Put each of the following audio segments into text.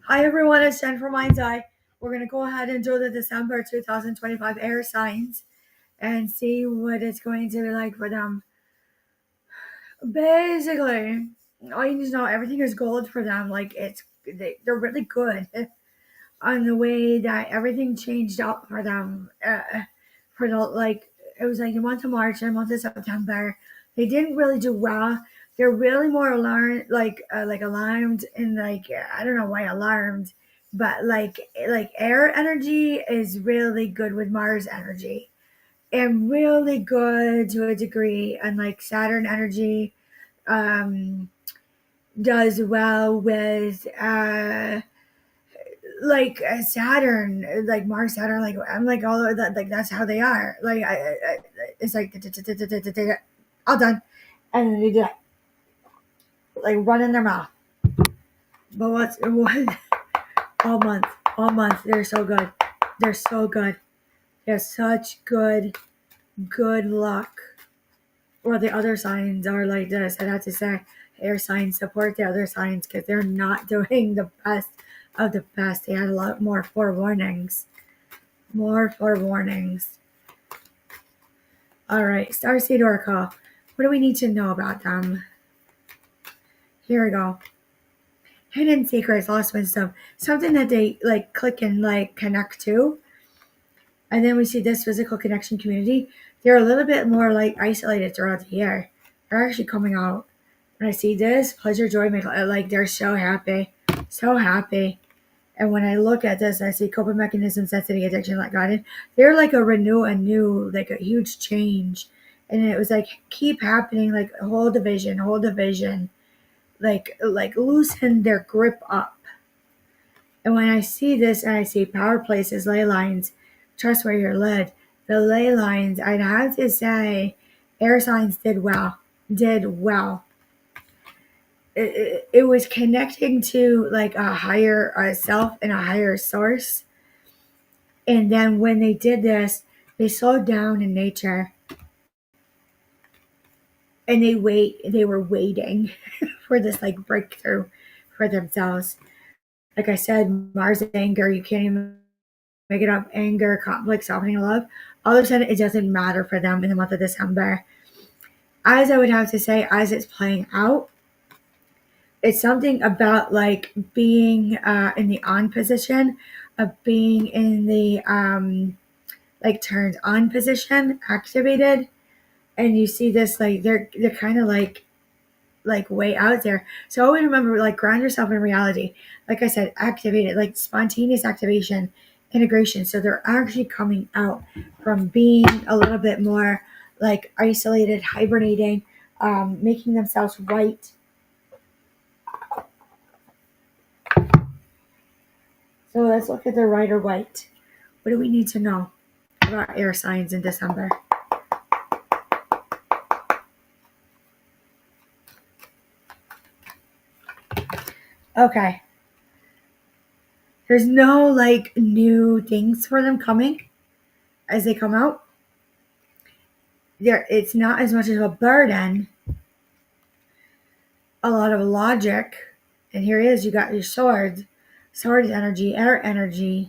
Hi everyone, it's Jen from Mind's Eye. We're going to go ahead and do the December 2025 air signs and see what it's going to be like for them. Basically, all you need to know, everything is gold for them. Like they're really good on the way that everything changed up for them. For the it was like the month of March and the month of September. They didn't really do well. They're really more alarmed, like alarmed, and I don't know why alarmed, but like air energy is really good with Mars energy, and really good to a degree, and like Saturn energy um does well with Saturn, like Mars, Saturn, like I'm like all of that, like that's how they are. Like it's like all done, and then they do like run in their mouth. But what all month they're so good. They're so good. They're such good luck. Or the other signs are like this. I'd have to say, air signs support the other signs because they're not doing the best of the best. They had a lot more forewarnings. More forewarnings. All right, Starseed Oracle. What do we need to know about them? Here we go. Hidden secrets, lost wisdom. Something that they like click and like connect to. And then we see this physical connection community. They're a little bit more like isolated throughout the year. They're actually coming out. When I see this, pleasure, joy, like they're so happy. So happy. And when I look at this, I see coping mechanisms, sensitivity, addiction, like God. They're like a new, like a huge change. And it was like keep happening, like whole division, like loosen their grip up. And when I see this and I see power places, ley lines, trust where you're led. The ley lines, I'd have to say, air signs did well. Did well. It was connecting to like a higher self and a higher source. And then when they did this, they slowed down in nature and they were waiting for this like breakthrough for themselves. Like I said, Mars anger, you can't even make it up. Anger, conflict, softening, love. All of a sudden, it doesn't matter for them in the month of December. As I would have to say, as it's playing out, it's something about like being in the on position, of being in the like turned on position, activated, and you see this like they're kind of like way out there. So always remember, like, ground yourself in reality. Like I said, activate it, like spontaneous activation, integration. So they're actually coming out from being a little bit more like isolated, hibernating, making themselves right. So let's look at the right or white. What do we need to know about air signs in December? Okay. There's no like new things for them coming as they come out. It's not as much of a burden, a lot of logic. And here it is, you got your sword energy, air energy.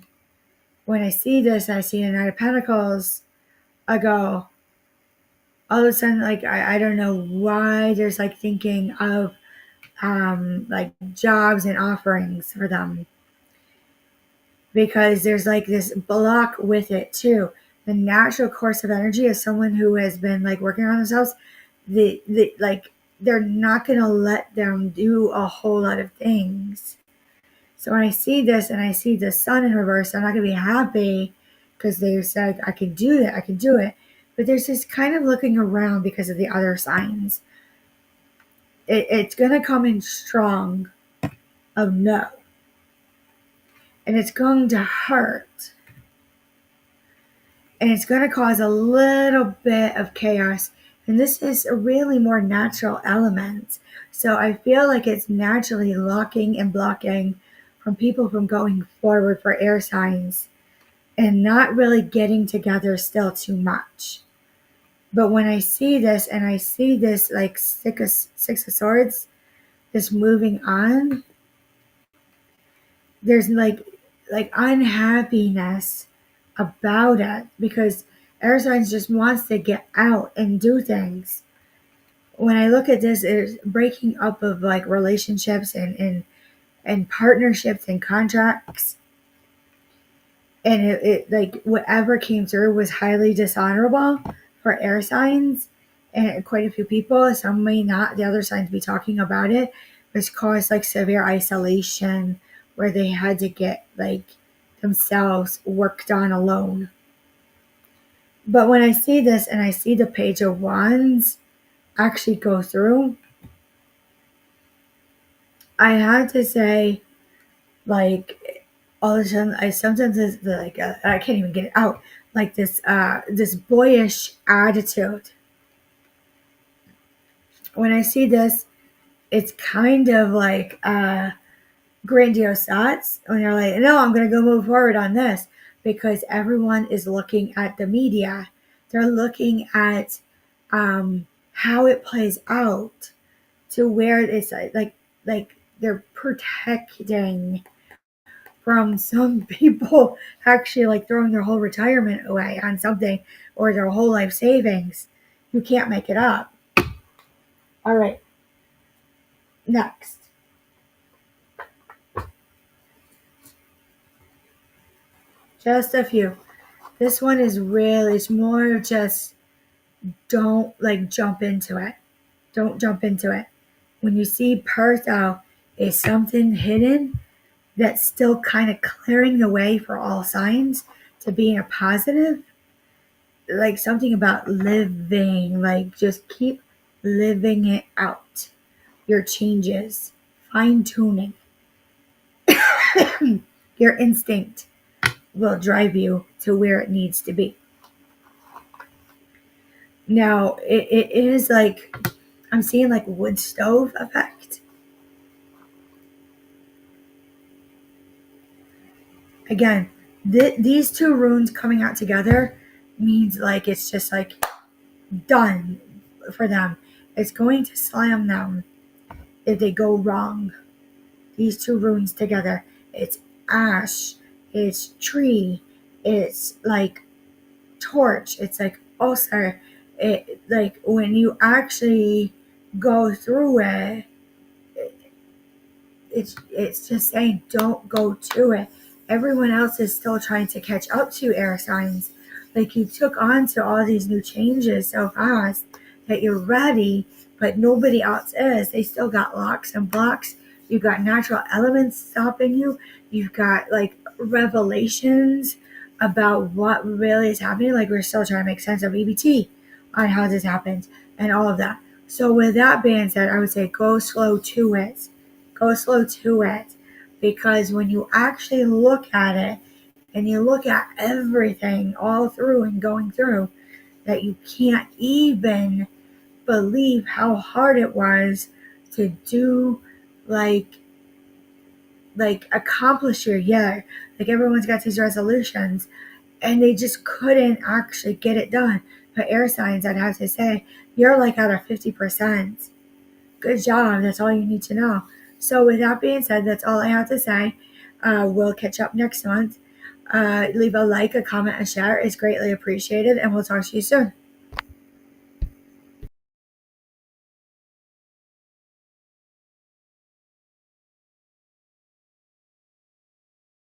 When I see this, I see the Knight of Pentacles, I go, all of a sudden, like, I don't know why there's like thinking of like jobs and offerings for them. Because there's like this block with it too. The natural course of energy is someone who has been like working on themselves. The like they're not gonna let them do a whole lot of things. So when I see this and I see the sun in reverse, I'm not gonna be happy because they said I can do that, I can do it. But there's this kind of looking around because of the other signs. It's gonna come in strong of no, and it's going to hurt, and it's going to cause a little bit of chaos. And this is a really more natural element. So I feel like it's naturally locking and blocking from people from going forward for air signs and not really getting together still too much. But when I see this and I see this like six of swords, this moving on, there's like unhappiness about it because air signs just wants to get out and do things. When I look at this, it's breaking up of like relationships and partnerships and contracts. And it like whatever came through was highly dishonorable for air signs and quite a few people. Some may not, the other signs be talking about it, which caused like severe isolation where they had to get like themselves worked on alone. But when I see this and I see the Page of Wands actually go through, I had to say, like, all of a sudden, I sometimes it's like I can't even get it out. Like this boyish attitude. When I see this, it's kind of like grandiose thoughts. When you're like, no, I'm gonna go move forward on this because everyone is looking at the media. They're looking at how it plays out to where it's like they're protecting from some people actually like throwing their whole retirement away on something or their whole life savings. You can't make it up. All right, next. Just a few. This one is really, it's more of just don't like jump into it. Don't jump into it. When you see Perth out, is something hidden that's still kind of clearing the way for all signs to be in a positive, like something about living, like just keep living it out. Your changes, fine tuning. Your instinct will drive you to where it needs to be. Now, it is like, I'm seeing like wood stove effect. Again, these two runes coming out together means like it's just like done for them. It's going to slam them if they go wrong. These two runes together. It's ash, it's tree, it's like torch, it's like ulcer. It like when you actually go through it, it's just saying don't go to it. Everyone else is still trying to catch up to air signs. Like you took on to all these new changes so fast that you're ready, but nobody else is. They still got locks and blocks. You've got natural elements stopping you. You've got like revelations about what really is happening. Like we're still trying to make sense of EBT on how this happens and all of that. So with that being said, I would say go slow to it. Go slow to it, because when you actually look at it and you look at everything all through and going through, that you can't even believe how hard it was to do, like accomplish your year. Like everyone's got these resolutions and they just couldn't actually get it done. But air signs, I'd have to say, you're like at a 50%. Good job. That's all you need to know. So with that being said, that's all I have to say. We'll catch up next month. Leave a like, a comment, a share is greatly appreciated, and we'll talk to you soon.